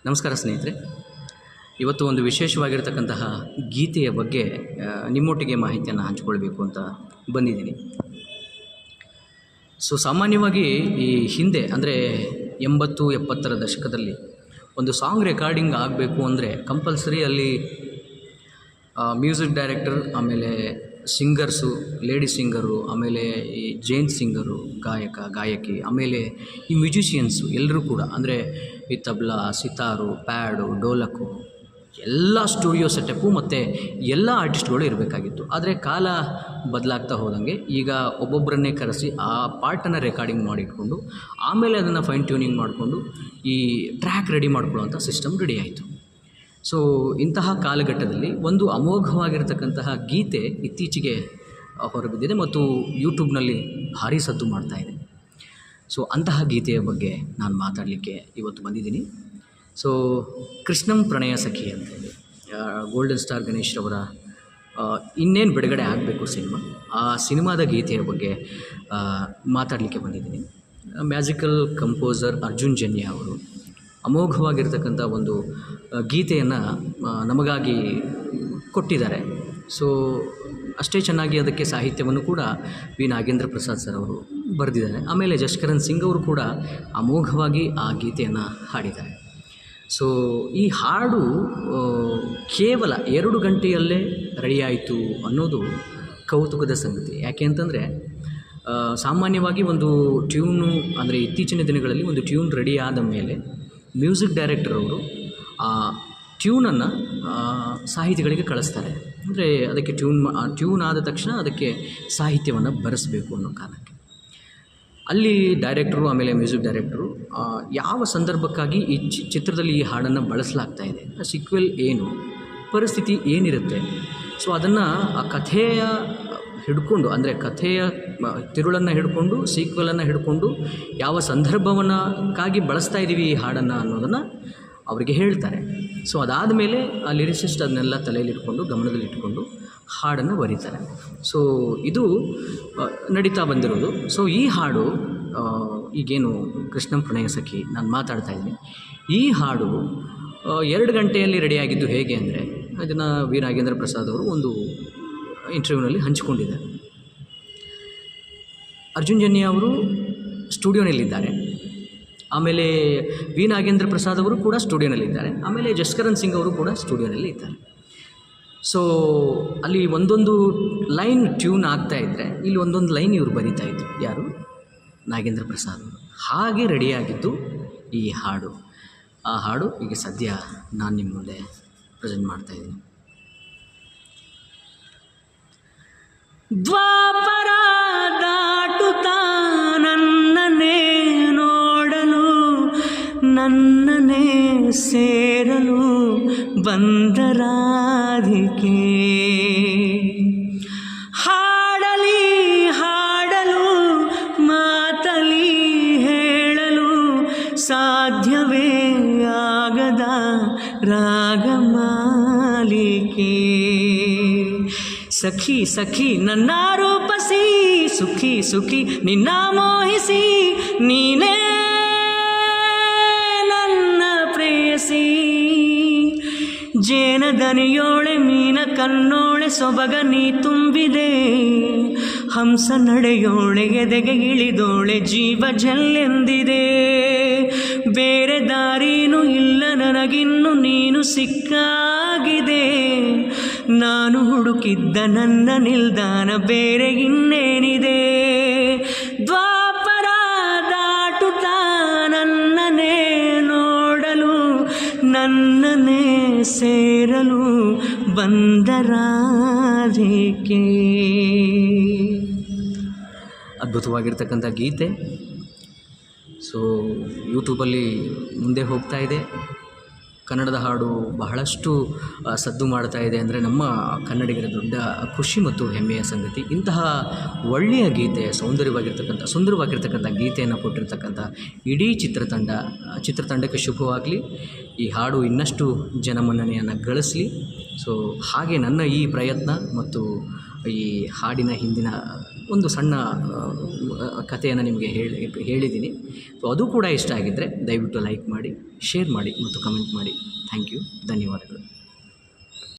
ನಮಸ್ಕಾರ ಸ್ನೇಹಿತರೆ. ಇವತ್ತು ಒಂದು ವಿಶೇಷವಾಗಿರ್ತಕ್ಕಂತಹ ಗೀತೆಯ ಬಗ್ಗೆ ನಿಮ್ಮೊಟ್ಟಿಗೆ ಮಾಹಿತಿಯನ್ನು ಹಂಚಿಕೊಳ್ಬೇಕು ಅಂತ ಬಂದಿದ್ದೀನಿ. ಸಾಮಾನ್ಯವಾಗಿ ಈ ಹಿಂದೆ ಅಂದರೆ 80-70ರ ದಶಕದಲ್ಲಿ ಒಂದು ಸಾಂಗ್ ರೆಕಾರ್ಡಿಂಗ್ ಆಗಬೇಕು ಅಂದರೆ ಕಂಪಲ್ಸರಿ ಅಲ್ಲಿ ಮ್ಯೂಸಿಕ್ ಡೈರೆಕ್ಟರ್, ಆಮೇಲೆ ಸಿಂಗರ್ಸು, ಲೇಡಿ ಸಿಂಗರು, ಆಮೇಲೆ ಈ ಜೆಂಟ್ಸ್ ಸಿಂಗರು, ಗಾಯಕಿ, ಆಮೇಲೆ ಈ ಮ್ಯೂಜಿಷಿಯನ್ಸು ಎಲ್ಲರೂ ಕೂಡ ಅಂದರೆ ಈ ತಬಲಾ, ಸಿತಾರು, ಪ್ಯಾಡು, ಡೋಲಕ್ಕು ಎಲ್ಲ ಸ್ಟುಡಿಯೋ ಸೆಟಪ್ಪು ಮತ್ತು ಎಲ್ಲ ಆರ್ಟಿಸ್ಟ್ಗಳು ಇರಬೇಕಾಗಿತ್ತು. ಆದರೆ ಕಾಲ ಬದಲಾಗ್ತಾ ಹೋದಂಗೆ ಈಗ ಒಬ್ಬೊಬ್ಬರನ್ನೇ ಕರೆಸಿ ಆ ಪಾರ್ಟನ್ನು ರೆಕಾರ್ಡಿಂಗ್ ಮಾಡಿಟ್ಕೊಂಡು ಆಮೇಲೆ ಅದನ್ನು ಫೈನ್ ಟ್ಯೂನಿಂಗ್ ಮಾಡಿಕೊಂಡು ಈ ಟ್ರ್ಯಾಕ್ ರೆಡಿ ಮಾಡ್ಕೊಳ್ಳೋವಂಥ ಸಿಸ್ಟಮ್ ರೆಡಿ ಆಯಿತು. ಇಂತಹ ಕಾಲಘಟ್ಟದಲ್ಲಿ ಒಂದು ಅಮೋಘವಾಗಿರತಕ್ಕಂತಹ ಗೀತೆ ಇತ್ತೀಚೆಗೆ ಹೊರಬಿದ್ದಿದೆ ಮತ್ತು ಯೂಟ್ಯೂಬ್ನಲ್ಲಿ ಭಾರೀ ಸದ್ದು ಮಾಡ್ತಾಯಿದೆ. ಅಂತಹ ಗೀತೆಯ ಬಗ್ಗೆ ನಾನು ಮಾತಾಡಲಿಕ್ಕೆ ಇವತ್ತು ಬಂದಿದ್ದೀನಿ. ಕೃಷ್ಣಂ ಪ್ರಣಯ ಸಖಿ ಅಂತೇಳಿ ಗೋಲ್ಡನ್ ಸ್ಟಾರ್ ಗಣೇಶ್ರವರ ಇನ್ನೇನು ಬಿಡುಗಡೆ ಆಗಬೇಕು ಸಿನಿಮಾ, ಆ ಸಿನಿಮಾದ ಗೀತೆಯ ಬಗ್ಗೆ ಮಾತಾಡಲಿಕ್ಕೆ ಬಂದಿದ್ದೀನಿ. ಮ್ಯಾಜಿಕಲ್ ಕಂಪೋಸರ್ ಅರ್ಜುನ್ ಜನ್ಯ ಅವರು ಅಮೋಘವಾಗಿರ್ತಕ್ಕಂಥ ಒಂದು ಗೀತೆಯನ್ನು ನಮಗಾಗಿ ಕೊಟ್ಟಿದ್ದಾರೆ. ಅಷ್ಟೇ ಚೆನ್ನಾಗಿ ಅದಕ್ಕೆ ಸಾಹಿತ್ಯವನ್ನು ಕೂಡ ವಿ ನಾಗೇಂದ್ರ ಪ್ರಸಾದ್ ಸರ್ ಅವರು ಬರೆದಿದ್ದಾರೆ. ಆಮೇಲೆ ಜಸ್ಕರಣ್ ಸಿಂಗ್ ಅವರು ಕೂಡ ಅಮೋಘವಾಗಿ ಆ ಗೀತೆಯನ್ನು ಹಾಡಿದ್ದಾರೆ. ಈ ಹಾಡು ಕೇವಲ 2 ಗಂಟೆಯಲ್ಲೇ ರೆಡಿಯಾಯಿತು ಅನ್ನೋದು ಕೌತುಕದ ಸಂಗತಿ. ಯಾಕೆ ಅಂತಂದರೆ ಸಾಮಾನ್ಯವಾಗಿ ಒಂದು ಟ್ಯೂನು ಅಂದರೆ ಇತ್ತೀಚಿನ ದಿನಗಳಲ್ಲಿ ಒಂದು ಟ್ಯೂನ್ ರೆಡಿ ಆದ ಮೇಲೆ ಮ್ಯೂಸಿಕ್ ಡೈರೆಕ್ಟರ್ ಅವರು ಆ ಟ್ಯೂನನ್ನು ಸಾಹಿತಿಗಳಿಗೆ ಕಳಿಸ್ತಾರೆ. ಅಂದರೆ ಅದಕ್ಕೆ ಟ್ಯೂನ್ ಆದ ತಕ್ಷಣ ಅದಕ್ಕೆ ಸಾಹಿತ್ಯವನ್ನು ಬರೆಸಬೇಕು ಅನ್ನೋ ಕಾರಣಕ್ಕೆ ಅಲ್ಲಿ ಡೈರೆಕ್ಟರು, ಆಮೇಲೆ ಮ್ಯೂಸಿಕ್ ಡೈರೆಕ್ಟರು ಯಾವ ಸಂದರ್ಭಕ್ಕಾಗಿ ಈ ಚಿತ್ರದಲ್ಲಿ ಈ ಹಾಡನ್ನು ಬಳಸಲಾಗ್ತಾ ಇದೆ, ಸೀಕ್ವೆಲ್ ಏನು, ಪರಿಸ್ಥಿತಿ ಏನಿರುತ್ತೆ, ಅದನ್ನು ಆ ಕಥೆಯ ಹಿಡ್ಕೊಂಡು ಅಂದರೆ ಕಥೆಯ ತಿರುಳನ್ನು ಹಿಡ್ಕೊಂಡು ಸೀಕ್ವೆಲನ್ನು ಹಿಡ್ಕೊಂಡು ಯಾವ ಸಂದರ್ಭವನ್ನಕ್ಕಾಗಿ ಬಳಸ್ತಾ ಇದ್ದೀವಿ ಈ ಹಾಡನ್ನು ಅನ್ನೋದನ್ನು ಅವರಿಗೆ ಹೇಳ್ತಾರೆ. ಅದಾದ ಮೇಲೆ ಆ ಲಿರಿಸಿಸ್ಟ್ ಅದನ್ನೆಲ್ಲ ತಲೆಯಲ್ಲಿಟ್ಕೊಂಡು ಗಮನದಲ್ಲಿಟ್ಕೊಂಡು ಹಾಡನ್ನು ಬರೀತಾರೆ. ಇದು ನಡೀತಾ ಬಂದಿರೋದು. ಈ ಹಾಡು ಈಗೇನು ಕೃಷ್ಣಂ ಪ್ರಣಯ ಸಖಿ ನಾನು ಮಾತಾಡ್ತಾ ಇದ್ದೀನಿ, ಈ ಹಾಡು 2 ಗಂಟೆಯಲ್ಲಿ ರೆಡಿಯಾಗಿದ್ದು ಹೇಗೆ ಅಂದರೆ ಅದನ್ನು ವಿ ನಾಗೇಂದ್ರ ಪ್ರಸಾದ್ ಅವರು ಒಂದು ಇಂಟರ್ವ್ಯೂನಲ್ಲಿ ಹಂಚಿಕೊಂಡಿದ್ದಾರೆ. ಅರ್ಜುನ್ ಜನ್ಯ ಅವರು ಸ್ಟುಡಿಯೋನಲ್ಲಿದ್ದಾರೆ, ಆಮೇಲೆ ವಿ ನಾಗೇಂದ್ರ ಪ್ರಸಾದ್ ಅವರು ಕೂಡ ಸ್ಟುಡಿಯೋನಲ್ಲಿದ್ದಾರೆ, ಆಮೇಲೆ ಜಸ್ಕರಣ್ ಸಿಂಗ್ ಅವರು ಕೂಡ ಸ್ಟುಡಿಯೋನಲ್ಲಿ ಇದ್ದಾರೆ. ಅಲ್ಲಿ ಒಂದೊಂದು ಲೈನ್ ಟ್ಯೂನ್ ಆಗ್ತಾಯಿದ್ರೆ ಇಲ್ಲಿ ಒಂದೊಂದು ಲೈನ್ ಇವರು ಬರೀತಾಯಿದ್ರು, ಯಾರು, ನಾಗೇಂದ್ರ ಪ್ರಸಾದ್ ಅವರು. ಹಾಗೆ ರೆಡಿಯಾಗಿದ್ದು ಈ ಹಾಡು. ಆ ಹಾಡು ಈಗ ಸದ್ಯ ನಾನು ನಿಮ್ಮ ಮುಂದೆ ಪ್ರೆಸೆಂಟ್ ಮಾಡ್ತಾಯಿದ್ದೀನಿ. ದ್ವಾಪರ ದಾಟುತ್ತಾ ನನ್ನನ್ನೇ ನೋಡಲು, ನನ್ನನ್ನೇ ಸೇರಲು ಬಂದ ರಾಧಿಕೆ, ಹಾಡಲಿ ಹಾಡಲು ಮಾತಲಿ ಹೇಳಲು ಸಾಧ್ಯವೇ ಆಗದ ರಾಗಮಾಲಿಕೆ, ಸಖಿ ಸಖಿ ನನ್ನ ರೂಪಸಿ, ಸುಖಿ ಸುಖಿ ನಿನ್ನ ಮೋಹಿಸಿ, ನೀನೇ ನನ್ನ ಪ್ರೇಯಸಿ, ಜೇನ ದನಿಯೋಳೆ ಮೀನ ಕಣ್ಣೋಳೆ ಸೊಬಗ ನೀ ತುಂಬಿದೆ, ಹಂಸ ನಡೆಯೋಳೆ ಎದೆಗೆ ಇಳಿದೋಳೆ ಜೀವ ಜಲ್ಲೆಂದಿದೆ, ಬೇರೆ ದಾರಿನೂ ಇಲ್ಲ ನನಗಿನ್ನು ನೀನು ಸಿಕ್ಕಾಗಿದೆ, ನಾನು ಹುಡುಕಿದ್ದ ನನ್ನ ನಿಲ್ದಾಣ ಬೇರೆ ಇನ್ನೇನಿದೆ, ದ್ವಾಪರ ದಾಟುತ್ತಾ ನನ್ನನ್ನೇ ನೋಡಲು, ನನ್ನನ್ನೇ ಸೇರಲು ಬಂದ ರಾಧಿಕೆ. ಅದ್ಭುತವಾಗಿರ್ತಕ್ಕಂಥ ಗೀತೆ ಯೂಟ್ಯೂಬಲ್ಲಿ ಮುಂದೆ ಹೋಗ್ತಾ ಇದೆ. ಕನ್ನಡದ ಹಾಡು ಬಹಳಷ್ಟು ಸದ್ದು ಮಾಡ್ತಾ ಇದೆ ಅಂದರೆ ನಮ್ಮ ಕನ್ನಡಿಗರ ದೊಡ್ಡ ಖುಷಿ ಮತ್ತು ಹೆಮ್ಮೆಯ ಸಂಗತಿ. ಇಂತಹ ಒಳ್ಳೆಯ ಗೀತೆ, ಸುಂದರವಾಗಿರ್ತಕ್ಕಂಥ ಗೀತೆಯನ್ನು ಕೊಟ್ಟಿರ್ತಕ್ಕಂಥ ಇಡೀ ಚಿತ್ರತಂಡಕ್ಕೆ ಶುಭವಾಗಲಿ. ಈ ಹಾಡು ಇನ್ನಷ್ಟು ಜನಮನ್ನಣೆಯನ್ನು ಗಳಿಸಲಿ. ಹಾಗೆ ನನ್ನ ಈ ಪ್ರಯತ್ನ ಮತ್ತು ಈ ಹಾಡಿನ ಹಿಂದಿನ ಒಂದು ಸಣ್ಣ ಕಥೆಯನ್ನು ನಿಮಗೆ ಹೇಳಿದ್ದೀನಿ. ಸೊ ಅದು ಕೂಡ ಇಷ್ಟ ಆಗಿದ್ದರೆ ದಯವಿಟ್ಟು ಲೈಕ್ ಮಾಡಿ, ಶೇರ್ ಮಾಡಿ ಮತ್ತು ಕಮೆಂಟ್ ಮಾಡಿ. Thank you. ಧನ್ಯವಾದಗಳು.